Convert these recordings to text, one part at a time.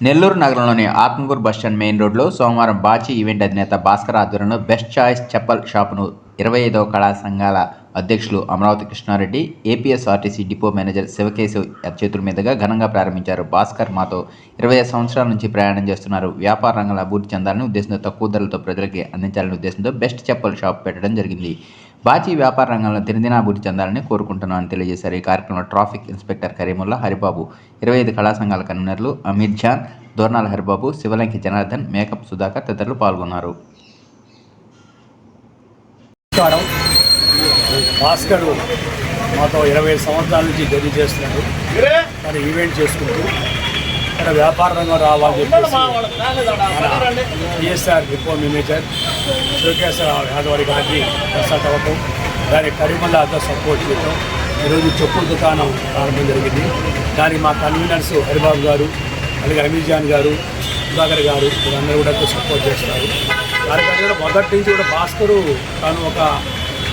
నెల్లూరు నగరంలోని Atmakur bus stand main రోడ్లో సోమవారం బాచీ ఈవెంట్ అధినేత భాస్కర్ ఆధ్వర్యంలో బెస్ట్ చాయిస్ చెప్పల్ షాపును 25వ కళా సంఘాల అధ్యక్షులు Amaravati Krishnareddy, APSRTC depot manager Shivakeshav చేతుల మీదుగా ఘనంగా ప్రారంభించారు. భాస్కర్ మాతో 25 సంవత్సరాల నుంచి ప్రయాణం చేస్తున్నారు. వ్యాపార రంగంలో అభివృద్ధి చెందాలని ఉద్దేశంతో తక్కువ ధరలతో ప్రజలకి అందించాలనే ఉద్దేశంతో బెస్ట్ చెప్పల్ షాప్ పెట్టడం జరిగింది. బాచీ వ్యాపార రంగంలో దినదినాభివృద్ధి చెందాలని కోరుకుంటున్నామని తెలియజేశారు. ఈ కార్యక్రమంలో ట్రాఫిక్ ఇన్స్పెక్టర్ కరీముల్లా, హరిబాబు, 25 కళా సంఘాల కన్వీనర్లు అమీర్ జాన్, దోర్నాల హరిబాబు, శివలంకి జనార్దన్, మేకప్ సుధాకర్ తదితరులు పాల్గొన్నారు. భాస్కర్ మాతో 25 సంవత్సరాల నుంచి జర్నీ చేస్తున్నాడు. మరి ఈవెంట్ చేసుకుంటూ ఇక్కడ వ్యాపార రంగం రావాలని చెప్పేసి TSR depot manager Shivakeshav Yadav గారికి ప్రసాద్ అవ్వటం, దానికి కరీముల్లాతో సపోర్ట్ చేయటం, ఈరోజు చెప్పుల దుకాణం ప్రారంభం జరిగింది. దానికి మా కన్వీనర్స్ హరిబాబు గారు, అలాగే అమీర్ జాన్ గారు, సుధాకర్ గారు వీళ్ళందరూ కూడా సపోర్ట్ చేస్తారు. దానికంటే మొదటి నుంచి కూడా భాస్కరు తాను ఒక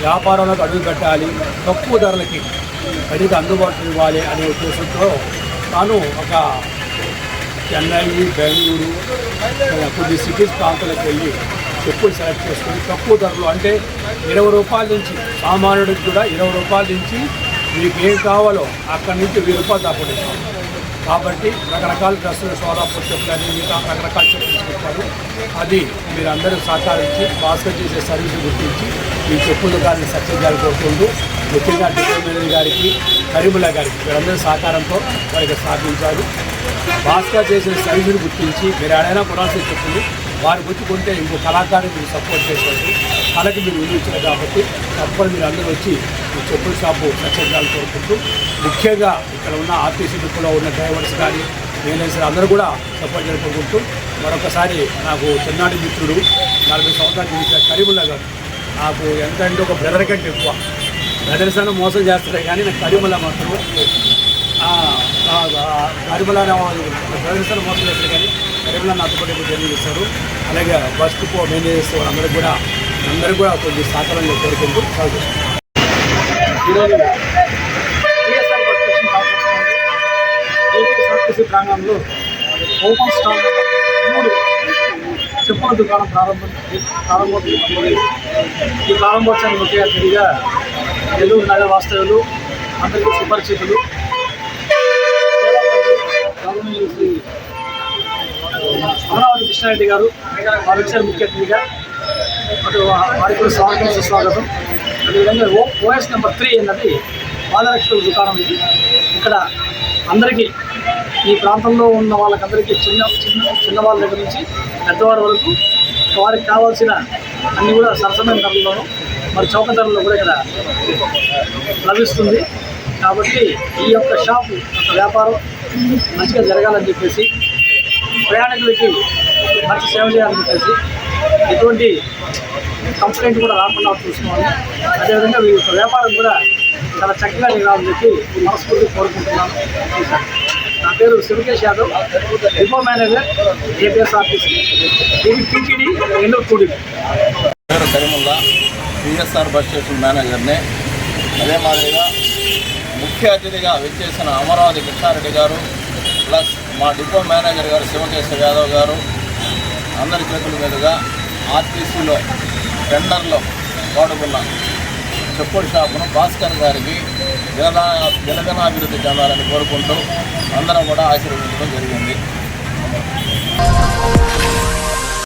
వ్యాపారంలోకి అడుగు పెట్టాలి, తక్కువ ధరలకి ప్రజలకు అందుబాటులో ఇవ్వాలి అనే ఉద్దేశంతో తాను ఒక చెన్నై, బెంగళూరు కొద్ది సిటీస్ ప్రాంతాలకు వెళ్ళి చెప్పులు సెలెక్ట్ చేసుకుని తక్కువ ధరలు అంటే 20 రూపాయల నుంచి సామాన్యుడికి కూడా 20 రూపాయల నుంచి మీకు ఏం కావాలో అక్కడి నుంచి 1000 రూపాయలు దాకా. కాబట్టి రకరకాల డ్రెస్సులు, సోలాపూర్ చెప్పులు అని మిగతా రకరకాల చెప్పులు తీసుకొచ్చారు. అది మీరందరూ సహకరించి భాస్కర్ చేసే సర్వీస్ గుర్తించి ఈ చెప్పుల దుకాణాన్ని సక్సెస్ చేయాలని కోరుకుంటూ ముఖ్యంగా డిపో మేనేజర్ గారికి, కరీముల్లా గారికి వీరందరూ సహకారంతో వారికి స్థాపించారు. భాస్కర్ చేసిన సర్వీసును గుర్తించి మీరు ఏడైనా కొనాల్సిన చెప్పులు వారి వచ్చి కొంటే ఇంకో కళాకారుని మీరు సపోర్ట్ చేశారు. కళకి మీరు విలువ ఇచ్చారు కాబట్టి తప్పని మీరు అందరూ వచ్చి ఈ చెప్పుల షాపు సక్సెస్ చేయాలని కోరుకుంటూ ముఖ్యంగా ఇక్కడ ఉన్న ఆర్టీసీ డిపోలో ఉన్న డ్రైవర్స్ కానీ మేనేజర్ అందరూ కూడా సపోర్ట్ చేయాలని కోరుకుంటూ మరొకసారి నాకు చిన్నాటి మిత్రుడు 40 సంవత్సరాలు జీవించిన కరీముల్లా గారు నాకు ఎంత అంటే ఒక బ్రదర్ కంటే ఎక్కువ. బ్రదర్స్ అన్న మోసం చేస్తున్నాయి కానీ నాకు కరీముల్లా మాత్రం కరీముల్లా బ్రదర్స్ అన్న మోసం చేస్తారు కానీ కరీముల్లా నాతో పాటు జర్నీ చేస్తారు. అలాగే బస్ డిపో మేనేజర్స్ అందరూ కూడా కొద్ది సహకారంగా కోరుకుంటూ సాగుతుంది. ఈరోజు టీఎస్ఆర్ బస్ స్టేషన్ ఏపీఎస్ఆర్టీసీ ప్రాంగణంలో ఓపెన్ స్టాల్ 3 చెప్పుల దుకాణం ప్రారంభమవుతుంది. ఈ ప్రారంభోత్సవానికి ముఖ్య అతిథిగా నెల్లూరు నగర వాస్తవ్యులు, అందరికీ సుపరిచితులు శ్రీ అమరావతి కృష్ణారెడ్డి గారు వారు వచ్చారు ముఖ్య అతిథిగా. అటు వారికి కూడా స్వాగతం, సుస్వాగతం. అదేవిధంగా ఓఎస్ నెంబర్ 3 అన్నది పాదరక్షకుల దుకాణం. ఇది ఇక్కడ అందరికీ ఈ ప్రాంతంలో ఉన్న వాళ్ళకందరికీ చిన్నవాళ్ళ దగ్గర నుంచి పెద్దవారి వరకు వారికి కావాల్సిన అన్నీ కూడా సరసమైన ధరల్లోనూ మరి చౌక ధరల్లో కూడా ఇక్కడ లభిస్తుంది. కాబట్టి ఈ యొక్క షాపు యొక్క వ్యాపారం మంచిగా జరగాలని చెప్పేసి, ప్రయాణికులకి మంచి సేవ చేయాలని చెప్పేసి, ఎటువంటి కంప్లైంట్ కూడా రాకుండా చూసుకోవాలి. అదేవిధంగా ఈ యొక్క వ్యాపారం కూడా చాలా చక్కగా జరగాలని చెప్పి మనస్ఫూర్తిగా కోరుకుంటున్నాను. నా పేరు Shivakesh Yadav, depot manager, APSRTC, TTD Nellore కూడి. పేరు కరీముల్లా, టీఎస్ఆర్ బస్ స్టేషన్ మేనేజర్ని. అదే మాదిరిగా ముఖ్య అతిథిగా విచ్చేసిన అమరావతి కృష్ణారెడ్డి గారు ప్లస్ మా డిపో మేనేజర్ గారు శివకేశవ్ యాదవ్ గారు అందరి చేతుల మీదుగా ఆర్టీసీలో టెండర్లో వాడుకున్న చెప్పుల షాపును భాస్కర్ గారికి దినదినాభివృద్ధి చెందాలని కోరుకుంటూ అందరం కూడా ఆశీర్వదించడం జరిగింది.